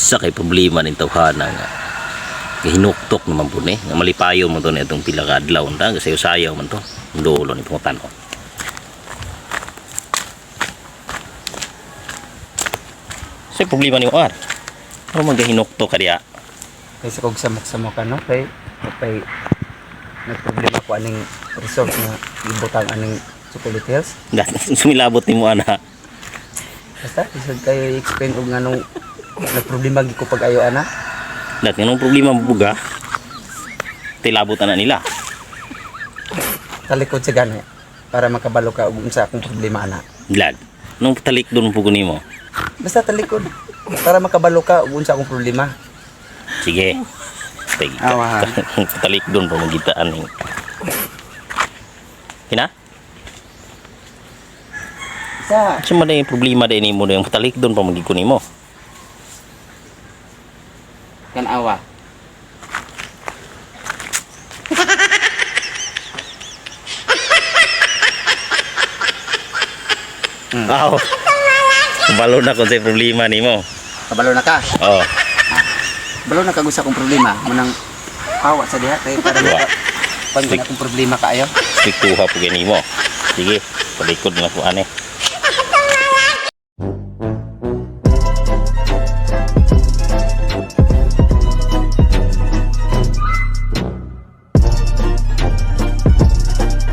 Sa kay problema ning tawhana nga hinuktok naman po ni nga malipayo mo to na itong pila ka adlaw ta kasi usayaw man to dulo ni pangutan ko. Sa problema ni War ano man gahinuktok ka diya Kaysa kog samok-samok ano kay nagproblema ko aning resort nga ibutang aning Chocolate Hills. sumilabot ni mo ana. Basta isod kayo i-explain og nganong nagproblema gi ko pag ayo ana. Dat nganong problema mo buga tilabot na nila. Talikod sa gani para makabalo ka og unsa akong problema ana. Glad nung talik doon po nimo. Basta talikod para makabalo ka og unsa akong problema. Sige. Awahan. Talik doon pa magitaan ning. Kina? Sa Sa yung problema din mo yung talik doon pa magikunin mo. kan awa. Aw. Balo na kung sa problema nimo. Kabalo na ka. Oh. Balo na kag usa kong problema munang awa sa diha kay para Wa. pag akong problema kaayo. Stick tuha po ganimo. Sige, palikod na po ane.